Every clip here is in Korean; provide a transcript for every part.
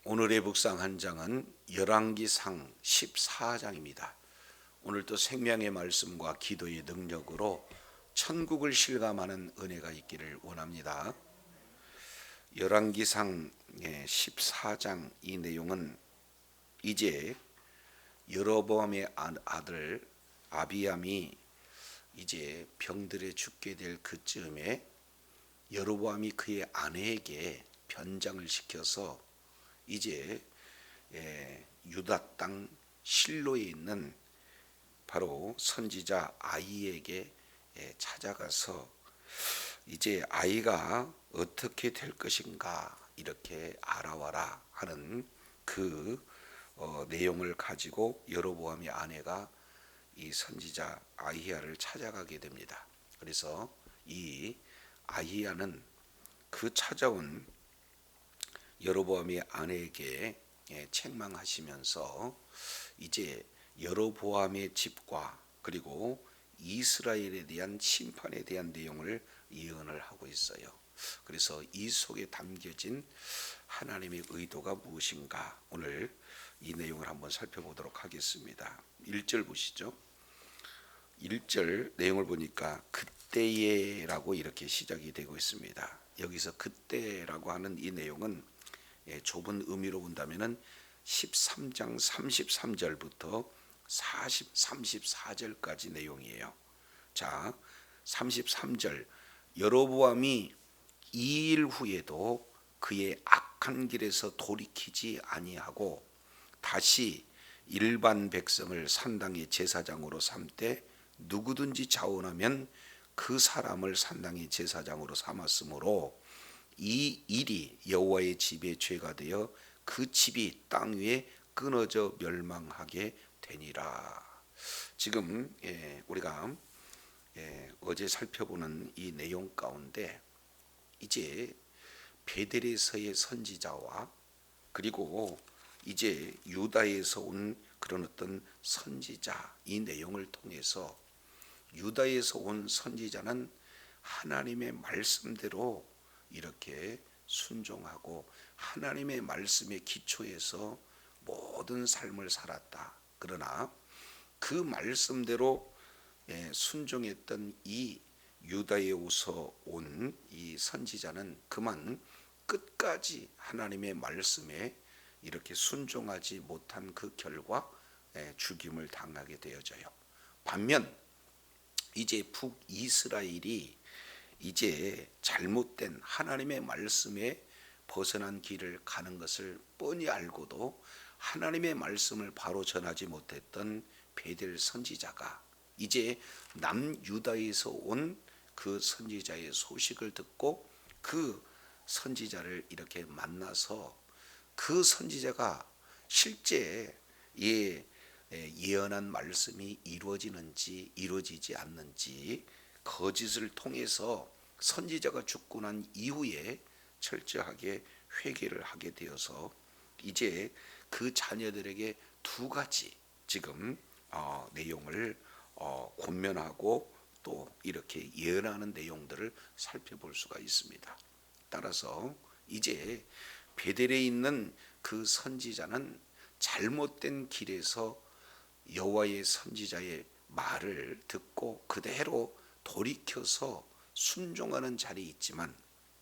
오늘의 묵상 한 장은 열왕기상 14장입니다. 오늘도 생명의 말씀과 기도의 능력으로 천국을 실감하는 은혜가 있기를 원합니다. 열왕기상 14장 이 내용은 이제 여로보암의 아들 아비암이 이제 병들에 죽게 될 그쯤에 여로보암이 그의 아내에게 변장을 시켜서 이제 유다 땅 실로에 있는 바로 선지자 아이에게 찾아가서 이제 아이가 어떻게 될 것인가 이렇게 알아와라 하는 그 내용을 가지고 여로보암의 아내가 이 선지자 아히야를 찾아가게 됩니다. 그래서 이 아히야는 그 찾아온 여로보암의 아내에게 책망하시면서 이제 여로보암의 집과 그리고 이스라엘에 대한 심판에 대한 내용을 예언을 하고 있어요. 그래서 이 속에 담겨진 하나님의 의도가 무엇인가 오늘 이 내용을 한번 살펴보도록 하겠습니다. 1절 보시죠. 1절 내용을 보니까 그때에라고 이렇게 시작이 되고 있습니다. 여기서 그때라고 하는 이 내용은 좁은 의미로 본다면은 13장 33절부터 34절까지 내용이에요. 자, 33절 여로보암이 2일 후에도 그의 악한 길에서 돌이키지 아니하고 다시 일반 백성을 산당의 제사장으로 삼되 누구든지 자원하면 그 사람을 산당의 제사장으로 삼았으므로 이 일이 여호와의 집의 죄가 되어 그 집이 땅 위에 끊어져 멸망하게 되니라. 지금 우리가 어제 살펴보는 이 내용 가운데 이제 베델에서의 선지자와 그리고 이제 유다에서 온 그런 어떤 선지자 이 내용을 통해서 유다에서 온 선지자는 하나님의 말씀대로 이렇게 순종하고 하나님의 말씀의 기초에서 모든 삶을 살았다. 그러나 그 말씀대로 순종했던 이 유다에서 온 이 선지자는 그만 끝까지 하나님의 말씀에 이렇게 순종하지 못한 그 결과 죽임을 당하게 되어져요. 반면 이제 북이스라엘이 이제 잘못된 하나님의 말씀에 벗어난 길을 가는 것을 뻔히 알고도 하나님의 말씀을 바로 전하지 못했던 베델 선지자가 이제 남유다에서 온 그 선지자의 소식을 듣고 그 선지자를 이렇게 만나서 그 선지자가 실제 예언한 말씀이 이루어지는지 이루어지지 않는지 거짓을 통해서 선지자가 죽고 난 이후에 철저하게 회개를 하게 되어서 이제 그 자녀들에게 두 가지 지금 내용을 권면하고 또 이렇게 예언하는 내용들을 살펴볼 수가 있습니다. 따라서 이제 베델에 있는 그 선지자는 잘못된 길에서 여호와의 선지자의 말을 듣고 그대로 돌이켜서 순종하는 자리에 있지만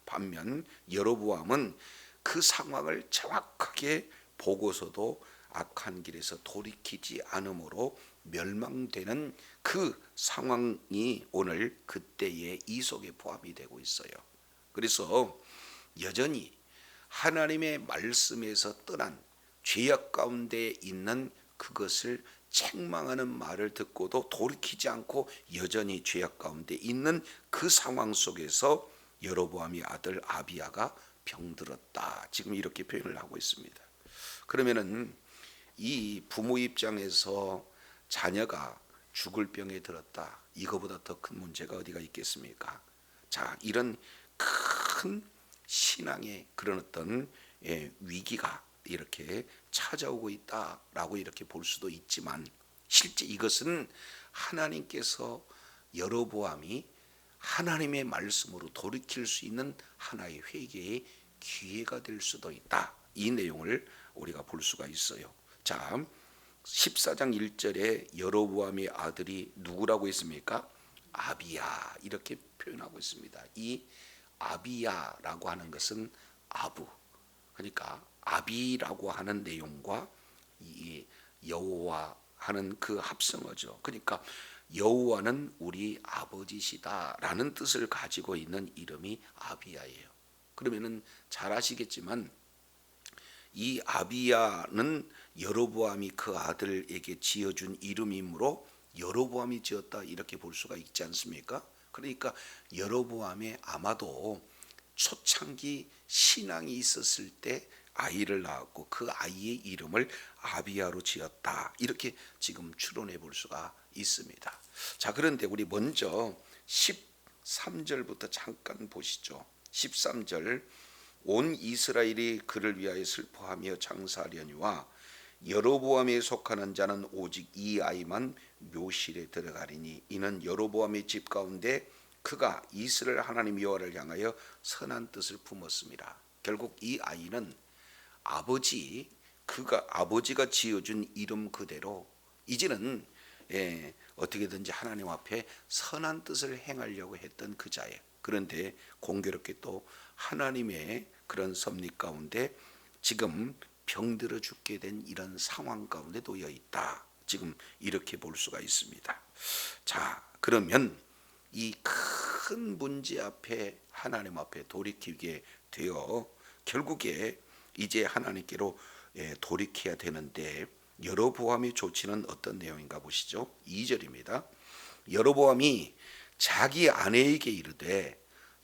반면 여로보암은 그 상황을 정확하게 보고서도 악한 길에서 돌이키지 않으므로 멸망되는 그 상황이 오늘 그때의 이 속에 포함이 되고 있어요. 그래서 여전히 하나님의 말씀에서 떠난 죄악 가운데 있는 그것을 책망하는 말을 듣고도 돌이키지 않고 여전히 죄악 가운데 있는 그 상황 속에서 여로보암의 아들 아비야가 병들었다. 지금 이렇게 표현을 하고 있습니다. 그러면은 이 부모 입장에서 자녀가 죽을 병에 들었다. 이거보다 더 큰 문제가 어디가 있겠습니까? 자, 이런 큰 신앙의 그런 어떤 위기가 이렇게 찾아오고 있다라고 이렇게 볼 수도 있지만 실제 이것은 하나님께서 여로보암이 하나님의 말씀으로 돌이킬 수 있는 하나의 회개의 기회가 될 수도 있다. 이 내용을 우리가 볼 수가 있어요. 자, 14장 1절에 여로보암의 아들이 누구라고 했습니까? 아비야, 이렇게 표현하고 있습니다. 이 아비야라고 하는 것은 아부, 그러니까 아비라고 하는 내용과 이 여호와 하는 그 합성어죠. 그러니까 여호와는 우리 아버지시다라는 뜻을 가지고 있는 이름이 아비야예요. 그러면은 잘 아시겠지만 이 아비야는 여로보암이 그 아들에게 지어준 이름이므로 여로보암이 지었다, 이렇게 볼 수가 있지 않습니까? 그러니까 여로보암의 아마도 초창기 신앙이 있었을 때 아이를 낳았고 그 아이의 이름을 아비야로 지었다, 이렇게 지금 추론해 볼 수가 있습니다. 자, 그런데 우리 먼저 13절부터 잠깐 보시죠. 13절, 온 이스라엘이 그를 위하여 슬퍼하며 장사하려니와 여로보암에 속하는 자는 오직 이 아이만 묘실에 들어가리니 이는 여로보암의 집 가운데 그가 이스라엘 하나님 여호와를 향하여 선한 뜻을 품었습니다. 결국 이 아이는 아버지가 지어준 이름 그대로 이제는 어떻게든지 하나님 앞에 선한 뜻을 행하려고 했던 그 자예요. 그런데 공교롭게 또 하나님의 그런 섭리 가운데 지금 병들어 죽게 된 이런 상황 가운데 놓여 있다. 지금 이렇게 볼 수가 있습니다. 자, 그러면 이 큰 문제 앞에 하나님 앞에 돌이키게 되어 결국에 이제 하나님께로 돌이켜야 되는데 여로보암의 조치는 어떤 내용인가 보시죠. 2절입니다. 여로보암이 자기 아내에게 이르되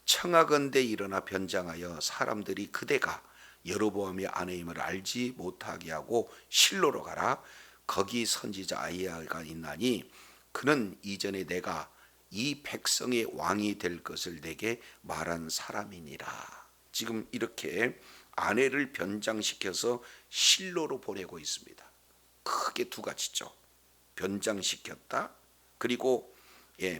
청하건대 일어나 변장하여 사람들이 그대가 여로보암의 아내임을 알지 못하게 하고 실로로 가라. 거기 선지자 아히야가 있나니 그는 이전에 내가 이 백성의 왕이 될 것을 내게 말한 사람이니라. 지금 이렇게 아내를 변장시켜서 실로로 보내고 있습니다. 크게 두 가지죠. 변장시켰다. 그리고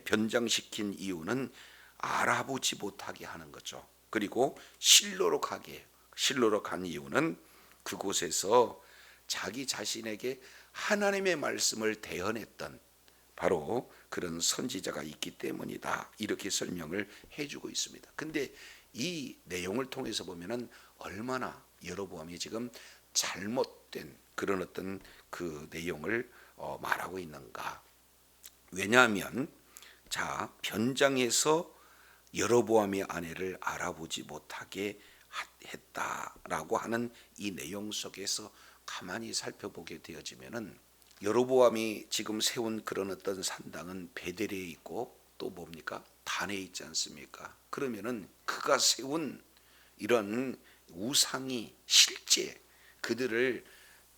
변장시킨 이유는 알아보지 못하게 하는 거죠. 그리고 실로로 가게 해요. 실로로 간 이유는 그곳에서 자기 자신에게 하나님의 말씀을 대언했던 바로 그런 선지자가 있기 때문이다. 이렇게 설명을 해주고 있습니다. 근데 이 내용을 통해서 보면은 얼마나 여로보암이 지금 잘못된 그런 어떤 그 내용을 말하고 있는가. 왜냐하면 자, 변장해서 여로보암의 아내를 알아보지 못하게 했다라고 하는 이 내용 속에서 가만히 살펴보게 되어지면은 여로보암이 지금 세운 그런 어떤 산당은 베델에 있고 또 뭡니까? 단에 있지 않습니까? 그러면은 그가 세운 이런 우상이 실제 그들을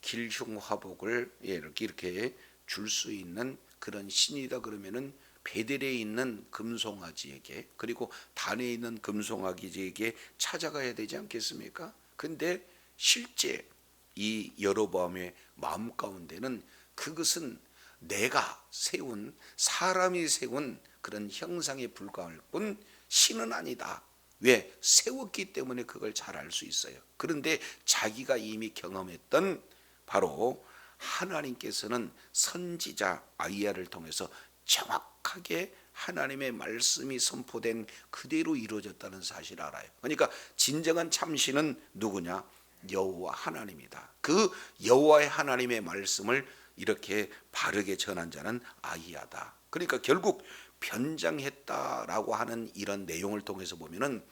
길흉화복을 이렇게 줄 수 있는 그런 신이다 그러면은 베델에 있는 금송아지에게 그리고 단에 있는 금송아지에게 찾아가야 되지 않겠습니까? 근데 실제 이 여로보암의 마음 가운데는 그것은 내가 세운 사람이 세운 그런 형상에 불과할 뿐 신은 아니다. 왜? 세웠기 때문에 그걸 잘 알 수 있어요. 그런데 자기가 이미 경험했던 바로 하나님께서는 선지자 아히야를 통해서 정확하게 하나님의 말씀이 선포된 그대로 이루어졌다는 사실을 알아요. 그러니까 진정한 참신은 누구냐? 여호와 하나님이다. 그 여호와의 하나님의 말씀을 이렇게 바르게 전한 자는 아히야다. 그러니까 결국 변장했다라고 하는 이런 내용을 통해서 보면은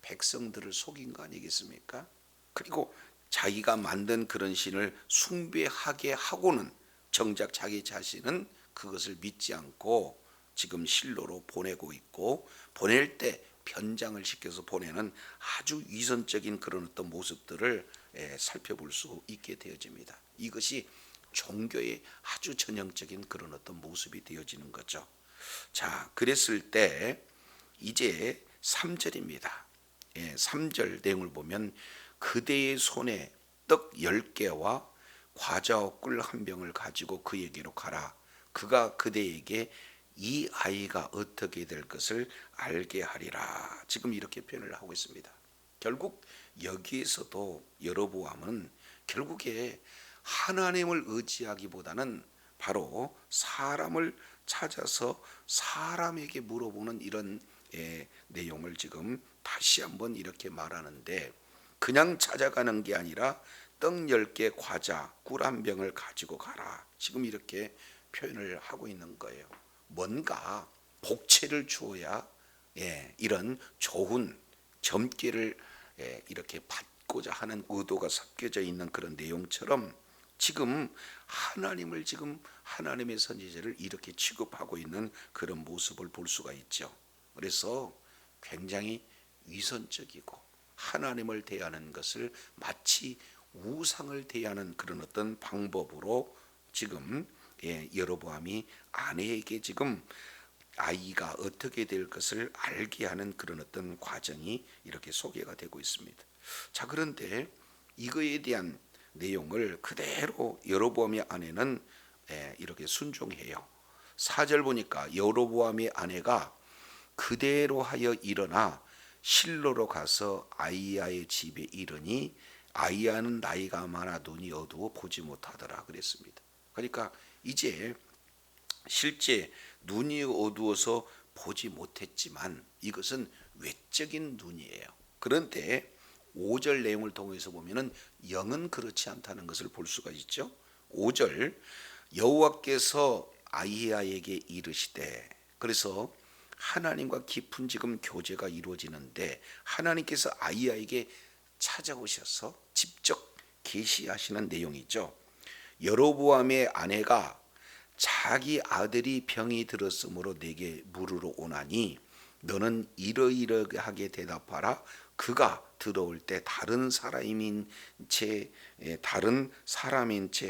백성들을 속인 거 아니겠습니까? 그리고 자기가 만든 그런 신을 숭배하게 하고는 정작 자기 자신은 그것을 믿지 않고 지금 실로로 보내고 있고 보낼 때 변장을 시켜서 보내는 아주 위선적인 그런 어떤 모습들을 살펴볼 수 있게 되어집니다. 이것이 종교의 아주 전형적인 그런 어떤 모습이 되어지는 거죠. 자, 그랬을 때 이제 3절입니다. 3절 내용을 보면 그대의 손에 떡 10개와 과자와 꿀 한 병을 가지고 그에게로 가라. 그가 그대에게 이 아이가 어떻게 될 것을 알게 하리라. 지금 이렇게 표현을 하고 있습니다. 결국 여기에서도 여로보암은 결국에 하나님을 의지하기보다는 바로 사람을 찾아서 사람에게 물어보는 이런 내용을 지금 다시 한번 이렇게 말하는데, 그냥 찾아가는 게 아니라 떡 10개 과자 꿀 한 병을 가지고 가라, 지금 이렇게 표현을 하고 있는 거예요. 뭔가 복채를 주어야 이런 좋은 점괘를 이렇게 받고자 하는 의도가 섞여져 있는 그런 내용처럼 지금 하나님을, 지금 하나님의 선지자를 이렇게 취급하고 있는 그런 모습을 볼 수가 있죠. 그래서 굉장히 위선적이고 하나님을 대하는 것을 마치 우상을 대하는 그런 어떤 방법으로 지금 여로보암이 아내에게 지금 아이가 어떻게 될 것을 알게 하는 그런 어떤 과정이 이렇게 소개가 되고 있습니다. 자, 그런데 이거에 대한 내용을 그대로 여로보암의 아내는 이렇게 순종해요. 4절 보니까 여로보암의 아내가 그대로 하여 일어나 실로로 가서 아이야의 집에 이르니 아이야는 나이가 많아 눈이 어두워 보지 못하더라 그랬습니다. 그러니까 이제 실제 눈이 어두워서 보지 못했지만 이것은 외적인 눈이에요. 그런데 5절 내용을 통해서 보면은 영은 그렇지 않다는 것을 볼 수가 있죠. 5절 여호와께서 아이야에게 이르시되, 그래서 하나님과 깊은 지금 교제가 이루어지는데 하나님께서 아이야에게 찾아오셔서 직접 계시하시는 내용이죠. 여로보암의 아내가 자기 아들이 병이 들었으므로 내게 물으러 오나니 너는 이러이러하게 대답하라. 그가 들어올 때 다른 사람인 채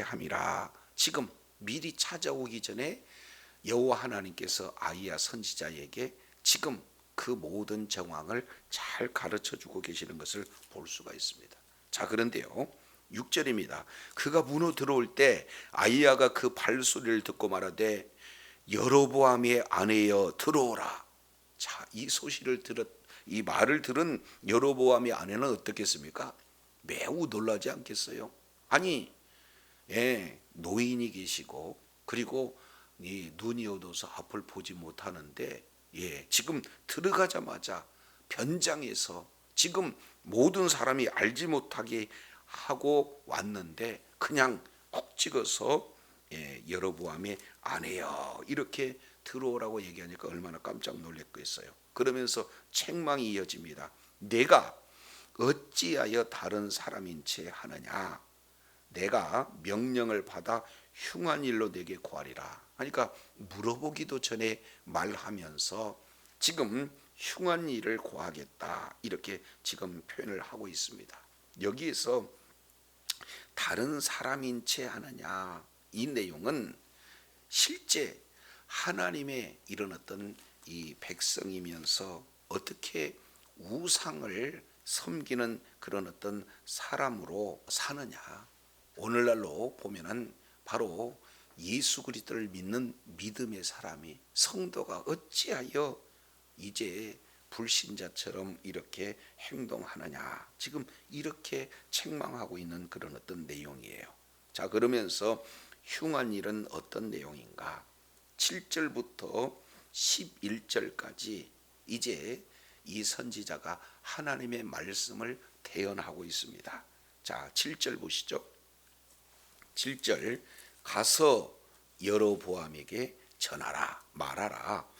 함이라. 지금 미리 찾아오기 전에 여호와 하나님께서 아이야 선지자에게 지금 그 모든 정황을 잘 가르쳐 주고 계시는 것을 볼 수가 있습니다. 자, 그런데요 6절입니다. 그가 문으로 들어올 때 아이야가 그 발소리를 듣고 말하되 여로보암의 아내여 들어오라. 자, 이 말을 들은 여로보암의 아내는 어떻겠습니까? 매우 놀라지 않겠어요? 아니, 노인이 계시고 그리고 눈이 어두워서 앞을 보지 못하는데 지금 들어가자마자 변장해서 지금 모든 사람이 알지 못하게 하고 왔는데 그냥 콕 찍어서 여로보암의 아내여 이렇게 들어오라고 얘기하니까 얼마나 깜짝 놀랐겠어요. 그러면서 책망이 이어집니다. 내가 어찌하여 다른 사람인 채 하느냐? 내가 명령을 받아 흉한 일로 내게 구하리라. 그러니까 물어보기도 전에 말하면서 지금 흉한 일을 구하겠다 이렇게 지금 표현을 하고 있습니다. 여기에서 다른 사람인 채 하느냐, 이 내용은 실제 하나님의 이런 어떤 이 백성이면서 어떻게 우상을 섬기는 그런 어떤 사람으로 사느냐. 오늘날로 보면은 바로 예수 그리스도를 믿는 믿음의 사람이, 성도가 어찌하여 이제 불신자처럼 이렇게 행동하느냐, 지금 이렇게 책망하고 있는 그런 어떤 내용이에요. 자, 그러면서 흉한 일은 어떤 내용인가? 7절부터 11절까지 이제 이 선지자가 하나님의 말씀을 대언하고 있습니다. 자, 7절 보시죠. 7절 가서 여로보암에게 전하라, 말하라.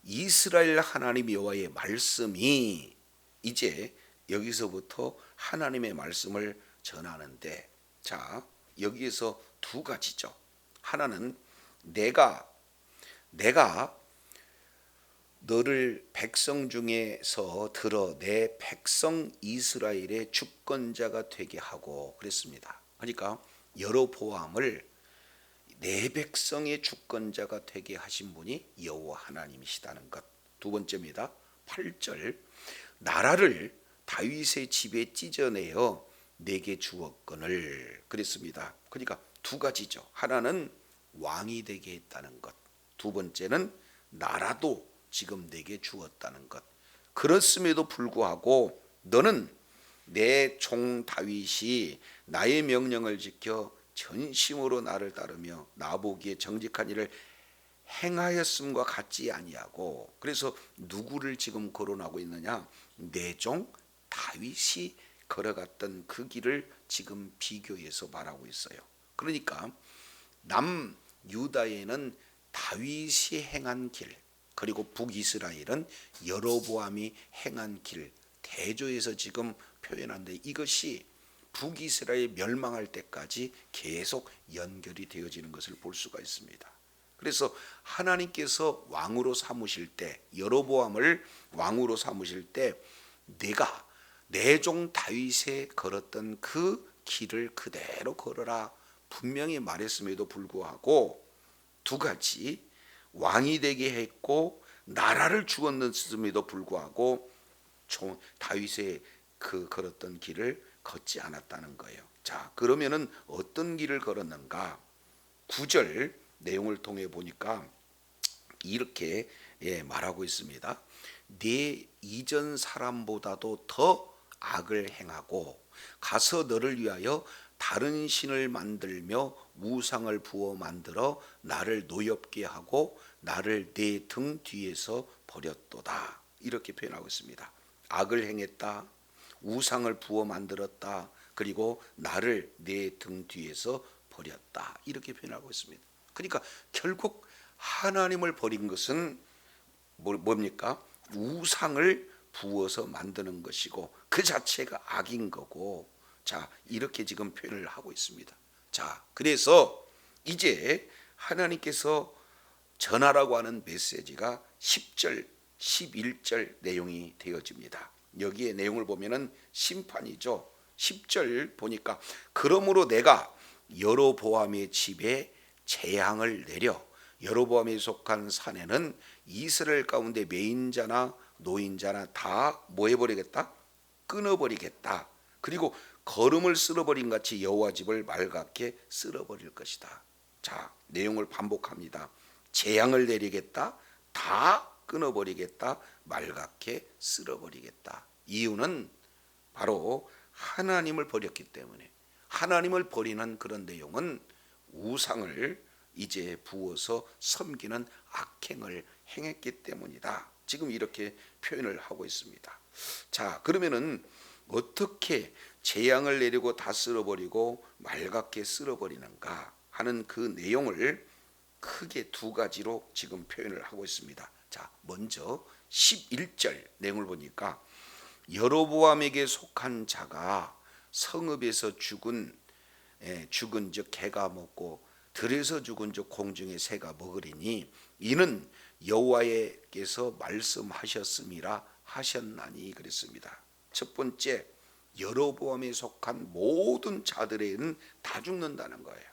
이스라엘 하나님 여호와의 말씀이, 이제 여기서부터 하나님의 말씀을 전하는데, 자, 여기에서 두 가지죠. 하나는 내가 너를 백성 중에서 들어 내 백성 이스라엘의 주권자가 되게 하고 그랬습니다. 그러니까 여로보암을 내 백성의 주권자가 되게 하신 분이 여호와 하나님이시다는 것. 두 번째입니다. 8절 나라를 다윗의 집에 찢어내어 내게 주었거늘 그랬습니다. 그러니까 두 가지죠. 하나는 왕이 되게 했다는 것, 두 번째는 나라도 지금 내게 주었다는 것. 그렇음에도 불구하고 너는 내 종 다윗이 나의 명령을 지켜 전심으로 나를 따르며 나보기에 정직한 일을 행하였음과 같지 아니하고, 그래서 누구를 지금 거론하고 있느냐? 내 종 다윗이 걸어갔던 그 길을 지금 비교해서 말하고 있어요. 그러니까 남유다에는 다윗이 행한 길, 그리고 북이스라엘은 여로보암이 행한 길, 대조해서 지금 표현한데, 이것이 북이스라엘 멸망할 때까지 계속 연결이 되어지는 것을 볼 수가 있습니다. 그래서 하나님께서 왕으로 삼으실 때, 여로보암을 왕으로 삼으실 때 내가 내 종 다윗에 걸었던 그 길을 그대로 걸어라 분명히 말했음에도 불구하고, 두 가지, 왕이 되게 했고 나라를 주었음에도 불구하고 다윗의 그 걸었던 길을 걷지 않았다는 거예요. 자, 그러면은 어떤 길을 걸었는가? 9절 내용을 통해 보니까 이렇게 말하고 있습니다. 네 이전 사람보다도 더 악을 행하고 가서 너를 위하여 다른 신을 만들며 우상을 부어 만들어 나를 노엽게 하고 나를 내 등 뒤에서 버렸도다. 이렇게 표현하고 있습니다. 악을 행했다, 우상을 부어 만들었다, 그리고 나를 내 등 뒤에서 버렸다. 이렇게 표현하고 있습니다. 그러니까 결국 하나님을 버린 것은 뭡니까? 우상을 부어서 만드는 것이고 그 자체가 악인 거고, 자, 이렇게 지금 표현을 하고 있습니다. 자, 그래서 이제 하나님께서 전하라고 하는 메시지가 10절, 11절 내용이 되어집니다. 여기에 내용을 보면은 심판이죠. 10절 보니까 그러므로 내가 여로보암의 집에 재앙을 내려 여로보암에 속한 산에는 이스라엘 가운데 매인자나 노인자나 다 뭐 해버리겠다? 끊어버리겠다. 그리고 거름을 쓸어버린 같이 여호와 집을 말갛게 쓸어버릴 것이다. 자, 내용을 반복합니다. 재앙을 내리겠다, 다 끊어버리겠다, 말갛게 쓸어버리겠다. 이유는 바로 하나님을 버렸기 때문에, 하나님을 버리는 그런 내용은 우상을 이제 부어서 섬기는 악행을 행했기 때문이다. 지금 이렇게 표현을 하고 있습니다. 자, 그러면은 어떻게 재앙을 내리고 다 쓸어버리고 말갛게 쓸어버리는가 하는 그 내용을 크게 두 가지로 지금 표현을 하고 있습니다. 자, 먼저 11절 내용을 보니까 여로보암에게 속한 자가 성읍에서 죽은 즉 개가 먹고 들에서 죽은 즉 공중의 새가 먹으리니 이는 여호와께서 말씀하셨음이라 하셨나니 그랬습니다. 첫 번째, 여로보암에 속한 모든 자들에는 다 죽는다는 거예요.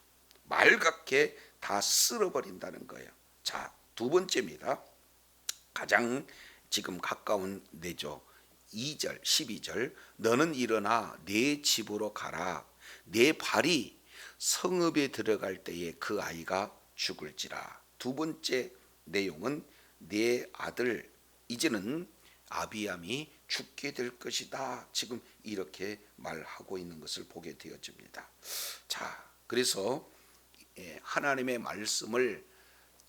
말갛게 다 쓸어버린다는 거예요. 자, 두 번째입니다. 가장 지금 가까운 내죠. 2절, 12절. 너는 일어나 내 집으로 가라. 내 발이 성읍에 들어갈 때에 그 아이가 죽을지라. 두 번째 내용은 내 아들 이제는 아비암이 죽게 될 것이다. 지금 이렇게 말하고 있는 것을 보게 되어집니다. 자, 그래서 하나님의 말씀을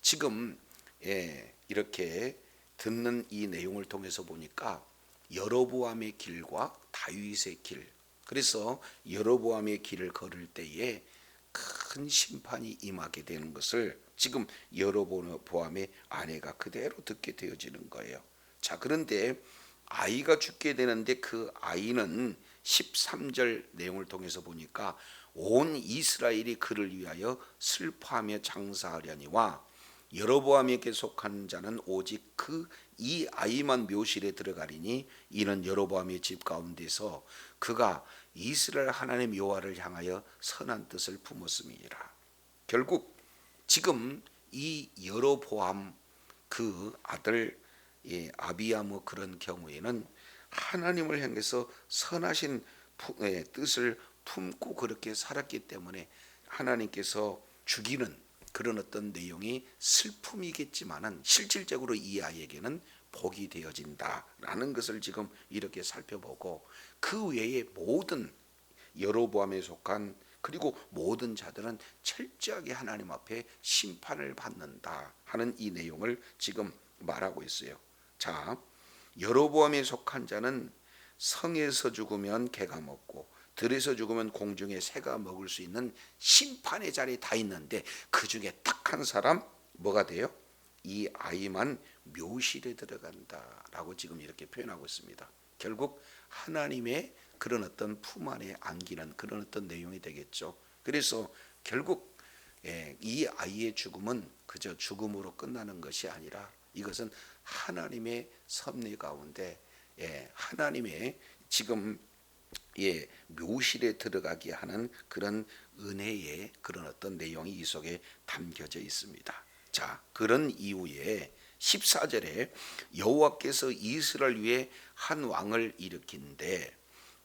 지금 이렇게 듣는 이 내용을 통해서 보니까 여로보암의 길과 다윗의 길, 그래서 여로보암의 길을 걸을 때에 큰 심판이 임하게 되는 것을 지금 여로보암의 아내가 그대로 듣게 되어지는 거예요. 자, 그런데 아이가 죽게 되는데 그 아이는 13절 내용을 통해서 보니까 온 이스라엘이 그를 위하여 슬퍼하며 장사하려니와 여로보암에게 속한 자는 오직 그 이 아이만 묘실에 들어가리니 이는 여로보암의 집 가운데서 그가 이스라엘 하나님 여호와를 향하여 선한 뜻을 품었음이니라. 결국 지금 이 여로보암 그 아들 아비야무 그런 경우에는 하나님을 향해서 선하신 뜻을 품고 그렇게 살았기 때문에 하나님께서 죽이는 그런 어떤 내용이 슬픔이겠지만은 실질적으로 이 아이에게는 복이 되어진다라는 것을 지금 이렇게 살펴보고, 그 외에 모든 여로보암에 속한 그리고 모든 자들은 철저하게 하나님 앞에 심판을 받는다 하는 이 내용을 지금 말하고 있어요. 자, 여로보암에 속한 자는 성에서 죽으면 개가 먹고 들에서 죽으면 공중에 새가 먹을 수 있는 심판의 자리에 다 있는데, 그 중에 딱 한 사람 뭐가 돼요? 이 아이만 묘실에 들어간다라고 지금 이렇게 표현하고 있습니다. 결국 하나님의 그런 어떤 품 안에 안기는 그런 어떤 내용이 되겠죠. 그래서 결국 이 아이의 죽음은 그저 죽음으로 끝나는 것이 아니라 이것은 하나님의 섭리 가운데 하나님의 지금 묘실에 들어가게 하는 그런 은혜의 그런 어떤 내용이 이 속에 담겨져 있습니다. 자, 그런 이후에 14절에 여호와께서 이스라엘 위에 한 왕을 일으킨데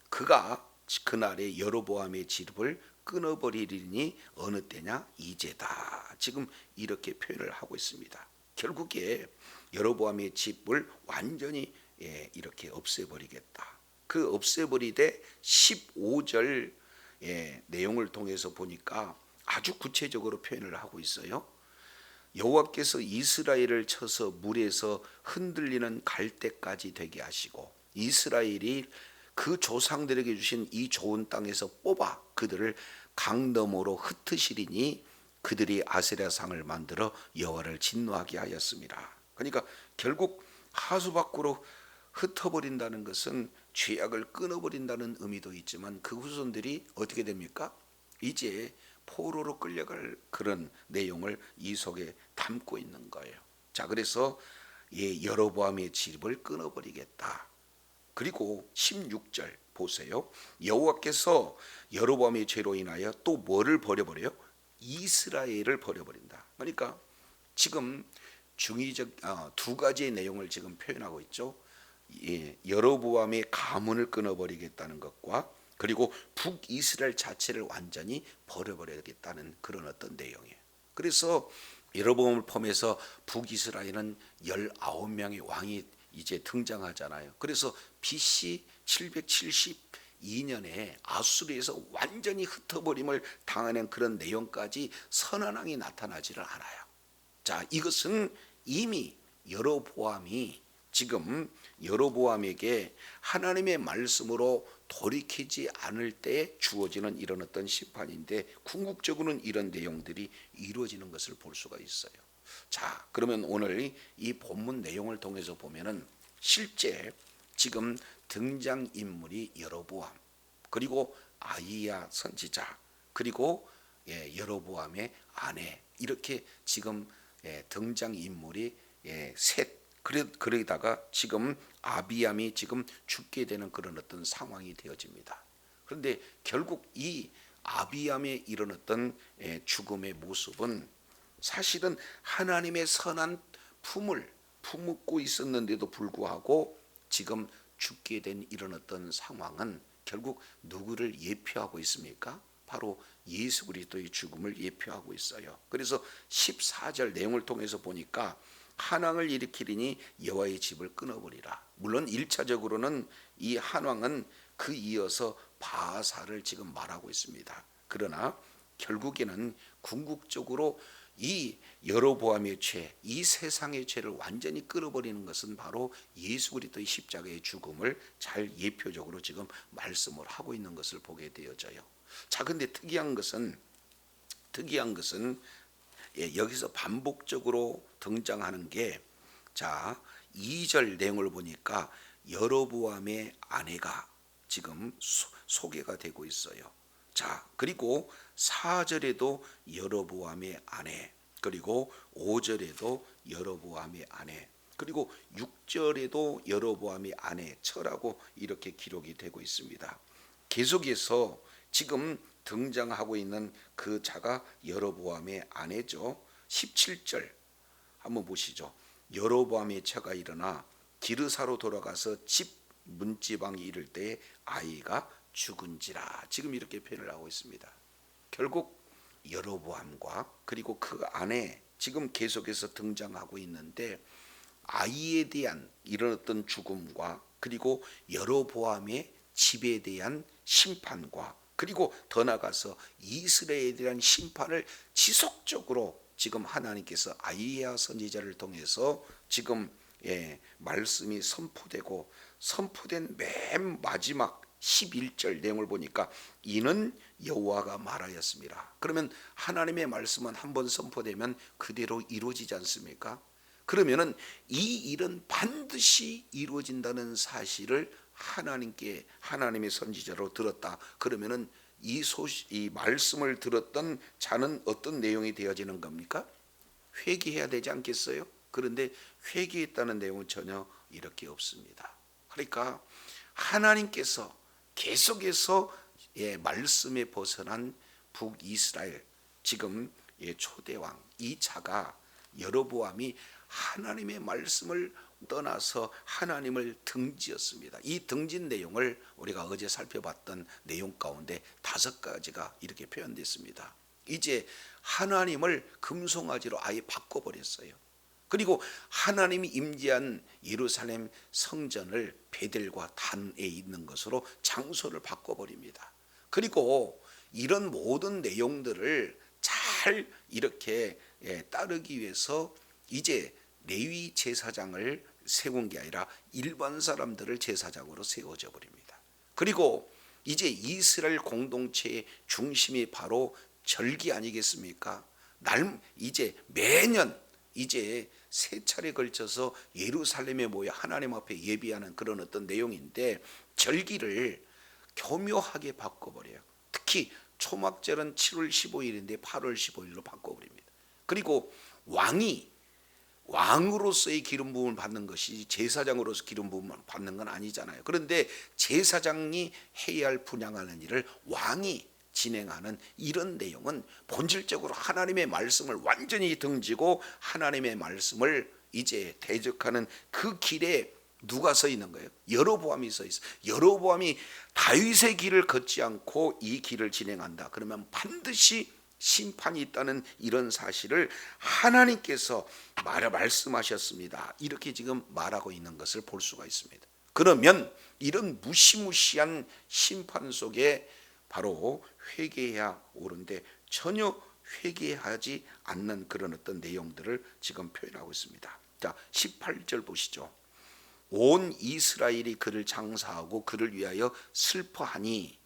그가 그날에 여로보암의 지립을 끊어버리리니 어느 때냐? 이제다. 지금 이렇게 표현을 하고 있습니다. 결국에 여로보암의 집을 완전히 이렇게 없애버리겠다. 그 없애버리되 15절 내용을 통해서 보니까 아주 구체적으로 표현을 하고 있어요. 여호와께서 이스라엘을 쳐서 물에서 흔들리는 갈대까지 되게 하시고 이스라엘이 그 조상들에게 주신 이 좋은 땅에서 뽑아 그들을 강 너머로 흩으시리니 그들이 아세라상을 만들어 여호와를 진노하게 하였습니다. 그러니까 결국 하수 밖으로 흩어버린다는 것은 죄악을 끊어버린다는 의미도 있지만 그 후손들이 어떻게 됩니까? 이제 포로로 끌려갈 그런 내용을 이 속에 담고 있는 거예요. 자, 그래서 여로보암의 집을 끊어버리겠다. 그리고 16절 보세요. 여호와께서 여로보암의 죄로 인하여 또 뭐를 버려버려요? 이스라엘을 버려버린다. 그러니까 지금 중의적 두 가지의 내용을 지금 표현하고 있죠. 여로보암의 가문을 끊어버리겠다는 것과 그리고 북이스라엘 자체를 완전히 버려버리겠다는 그런 어떤 내용이에요. 그래서 여로보암을 포함해서 북이스라엘은 19명의 왕이 이제 등장하잖아요. 그래서 BC 772년에 아수르에서 완전히 흩어버림을 당하는 그런 내용까지 선언왕이 나타나지를 않아요. 자, 이것은 이미 여로보암이 지금 여로보암에게 하나님의 말씀으로 돌이키지 않을 때 주어지는 이런 어떤 심판인데 궁극적으로는 이런 내용들이 이루어지는 것을 볼 수가 있어요. 자, 그러면 오늘 이 본문 내용을 통해서 보면은 실제 지금 등장인물이 여로보암 그리고 아이야 선지자 그리고 여로보암의 아내 이렇게 지금 등장인물이 셋. 그러다가 지금 아비암이 지금 죽게 되는 그런 어떤 상황이 되어집니다. 그런데 결국 이 아비암의 이런 어떤 죽음의 모습은 사실은 하나님의 선한 품을 품고 있었는데도 불구하고 지금 죽게 된 이런 어떤 상황은 결국 누구를 예표하고 있습니까? 바로 예수 그리스도의 죽음을 예표하고 있어요. 그래서 14절 내용을 통해서 보니까 한왕을 일으키리니 여호와의 집을 끊어버리라. 물론 1차적으로는 이 한왕은 그 이어서 바하사를 지금 말하고 있습니다. 그러나 결국에는 궁극적으로 이 여로보암의 죄, 이 세상의 죄를 완전히 끊어버리는 것은 바로 예수 그리스도의 십자가의 죽음을 잘 예표적으로 지금 말씀을 하고 있는 것을 보게 되어져요. 자, 근데 특이한 것은 여기서 반복적으로 등장하는 게, 자, 2절 내용을 보니까 여로보암의 아내가 지금 소개가 되고 있어요. 자, 그리고 4절에도 여로보암의 아내, 그리고 5절에도 여로보암의 아내, 그리고 6절에도 여로보암의 아내처라고 이렇게 기록이 되고 있습니다. 계속해서 지금 등장하고 있는 그 자가 여로보암의 아내죠. 17절 한번 보시죠. 여로보암의 처가 일어나 기르사로 돌아가서 집 문지방에 이를 때에 아이가 죽은지라. 지금 이렇게 표현을 하고 있습니다. 결국 여로보암과 그리고 그 아내 지금 계속해서 등장하고 있는데 아이에 대한 이런 어떤 죽음과 그리고 여로보암의 집에 대한 심판과 그리고 더 나아가서 이스라엘에 대한 심판을 지속적으로 지금 하나님께서 아이야 선지자를 통해서 지금 말씀이 선포된 맨 마지막 11절 내용을 보니까 이는 여호와가 말하였습니다. 그러면 하나님의 말씀은 한번 선포되면 그대로 이루어지지 않습니까? 그러면은 이 일은 반드시 이루어진다는 사실을 하나님의 선지자로 들었다. 그러면은 이 말씀을 들었던 자는 어떤 내용이 되어지는 겁니까? 회개해야 되지 않겠어요? 그런데 회개했다는 내용은 전혀 이렇게 없습니다. 그러니까 하나님께서 계속해서 말씀에 벗어난 북이스라엘 지금 초대왕 이 자가 여로보암이 하나님의 말씀을 떠나서 하나님을 등지었습니다. 이 등진 내용을 우리가 어제 살펴봤던 내용 가운데 5가지가 이렇게 표현됐습니다. 이제 하나님을 금송아지로 아예 바꿔버렸어요. 그리고 하나님이 임재한 예루살렘 성전을 베델과 단에 있는 것으로 장소를 바꿔버립니다. 그리고 이런 모든 내용들을 잘 이렇게 따르기 위해서 이제 레위 제사장을 세운 게 아니라 일반 사람들을 제사장으로 세워져 버립니다. 그리고 이제 이스라엘 공동체의 중심이 바로 절기 아니겠습니까? 이제 매년 이제 3차례 걸쳐서 예루살렘에 모여 하나님 앞에 예비하는 그런 어떤 내용인데 절기를 교묘하게 바꿔버려요. 특히 초막절은 7월 15일인데 8월 15일로 바꿔버립니다. 그리고 왕으로서의 기름 부음을 받는 것이 제사장으로서 기름 부음을 받는 건 아니잖아요. 그런데 제사장이 해야 할 분향하는 일을 왕이 진행하는 이런 내용은 본질적으로 하나님의 말씀을 완전히 등지고 하나님의 말씀을 이제 대적하는 그 길에 누가 서 있는 거예요? 여로보암이 서 있어요. 여로보암이 다윗의 길을 걷지 않고 이 길을 진행한다. 그러면 반드시 심판이 있다는 이런 사실을 하나님께서 말씀하셨습니다. 이렇게 지금 말하고 있는 것을 볼 수가 있습니다. 그러면 이런 무시무시한 심판 속에 바로 회개해야 옳은데 전혀 회개하지 않는 그런 어떤 내용들을 지금 표현하고 있습니다. 자, 18절 보시죠. 온 이스라엘이 그를 장사하고 그를 위하여 슬퍼하니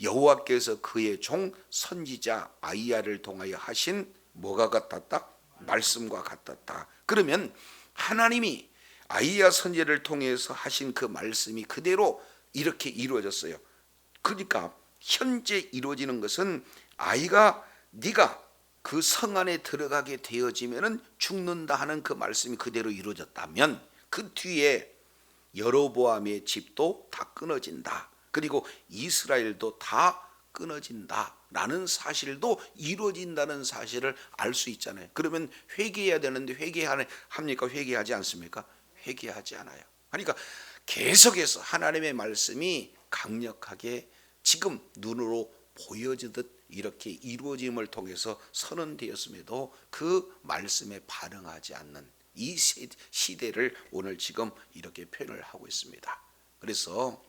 여호와께서 그의 종 선지자 아이야를 통하여 하신 뭐가 같았다? 말씀과 같았다. 그러면 하나님이 아이야 선지자를 통해서 하신 그 말씀이 그대로 이렇게 이루어졌어요. 그러니까 현재 이루어지는 것은 네가 그 성 안에 들어가게 되어지면은 죽는다 하는 그 말씀이 그대로 이루어졌다면 그 뒤에 여로보암의 집도 다 끊어진다. 그리고 이스라엘도 다 끊어진다라는 사실도 이루어진다는 사실을 알 수 있잖아요. 그러면 회개해야 되는데 회개합니까? 회개하지 않습니까? 회개하지 않아요. 그러니까 계속해서 하나님의 말씀이 강력하게 지금 눈으로 보여지듯 이렇게 이루어짐을 통해서 선언되었음에도 그 말씀에 반응하지 않는 이 시대를 오늘 지금 이렇게 표현을 하고 있습니다. 그래서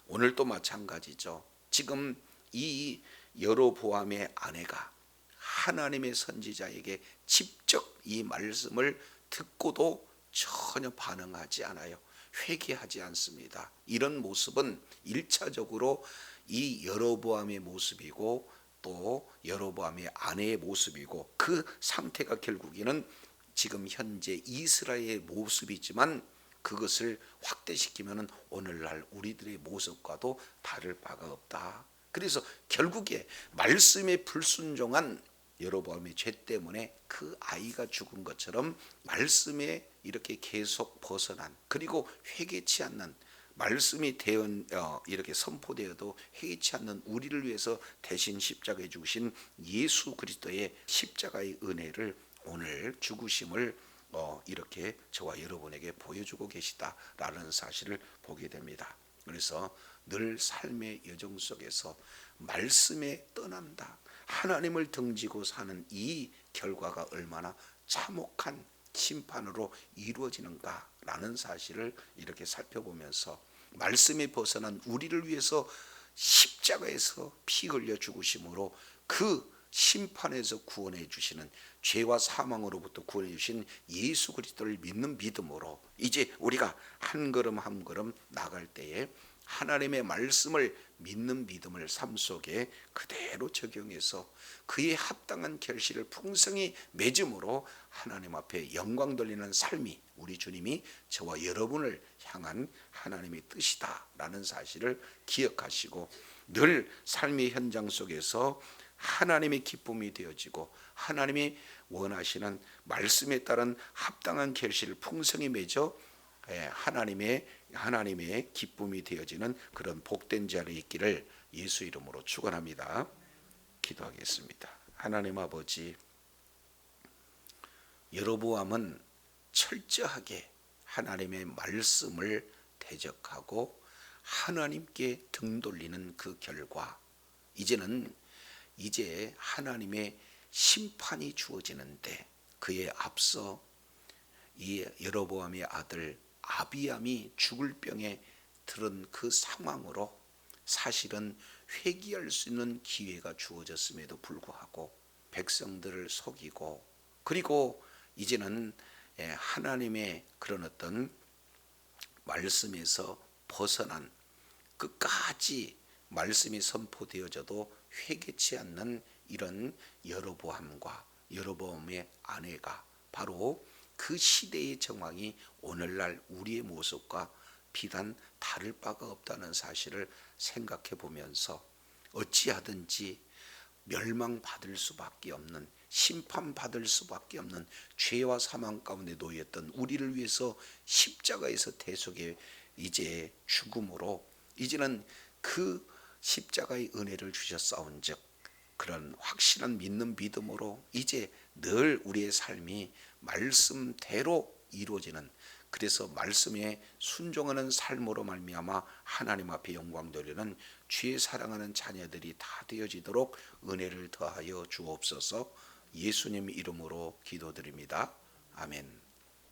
오늘도 마찬가지죠. 지금 이 여로보암의 아내가 하나님의 선지자에게 직접 이 말씀을 듣고도 전혀 반응하지 않아요. 회개하지 않습니다. 이런 모습은 1차적으로 이 여로보암의 모습이고 또 여로보암의 아내의 모습이고 그 상태가 결국에는 지금 현재 이스라엘의 모습이지만 그것을 확대시키면 오늘날 우리들의 모습과도 다를 바가 없다. 그래서 결국에 말씀에 불순종한 여로보암의 죄 때문에 그 아이가 죽은 것처럼 말씀에 이렇게 계속 벗어난 그리고 회개치 않는 말씀이 이렇게 선포되어도 회개치 않는 우리를 위해서 대신 십자가에 죽으신 예수 그리스도의 십자가의 은혜를 오늘 죽으심을 이렇게 저와 여러분에게 보여주고 계시다라는 사실을 보게 됩니다. 그래서 늘 삶의 여정 속에서 말씀에 떠난다. 하나님을 등지고 사는 이 결과가 얼마나 참혹한 심판으로 이루어지는가라는 사실을 이렇게 살펴보면서 말씀에 벗어난 우리를 위해서 십자가에서 피 흘려 죽으심으로 그 심판에서 구원해 주시는, 죄와 사망으로부터 구원해 주신 예수 그리스도를 믿는 믿음으로 이제 우리가 한 걸음 한 걸음 나갈 때에 하나님의 말씀을 믿는 믿음을 삶 속에 그대로 적용해서 그에 합당한 결실을 풍성히 맺음으로 하나님 앞에 영광 돌리는 삶이 우리 주님이 저와 여러분을 향한 하나님의 뜻이다라는 사실을 기억하시고 늘 삶의 현장 속에서 하나님의 기쁨이 되어지고 하나님이 원하시는 말씀에 따른 합당한 결실을 풍성히 맺어 하나님의 기쁨이 되어지는 그런 복된 자리에 있기를 예수 이름으로 축원합니다. 기도하겠습니다. 하나님 아버지, 여로보암은 철저하게 하나님의 말씀을 대적하고 하나님께 등 돌리는 그 결과 이제 하나님의 심판이 주어지는데 그에 앞서 이 여로보암의 아들 아비암이 죽을 병에 들은 그 상황으로 사실은 회개할 수 있는 기회가 주어졌음에도 불구하고 백성들을 속이고 그리고 이제는 하나님의 그런 어떤 말씀에서 벗어난 끝까지 말씀이 선포되어져도 회개치 않는 이런 여로보암과 여로보암의 아내가 바로 그 시대의 정황이 오늘날 우리의 모습과 비단 다를 바가 없다는 사실을 생각해 보면서 어찌하든지 멸망받을 수밖에 없는, 심판받을 수밖에 없는 죄와 사망 가운데 놓였던 우리를 위해서 십자가에서 대속의 이제 죽음으로 이제는 그 십자가의 은혜를 주셨사온즉 그런 확실한 믿는 믿음으로 이제 늘 우리의 삶이 말씀대로 이루어지는, 그래서 말씀에 순종하는 삶으로 말미암아 하나님 앞에 영광 돌리는 주의 사랑하는 자녀들이 다 되어지도록 은혜를 더하여 주옵소서. 예수님 이름으로 기도드립니다. 아멘.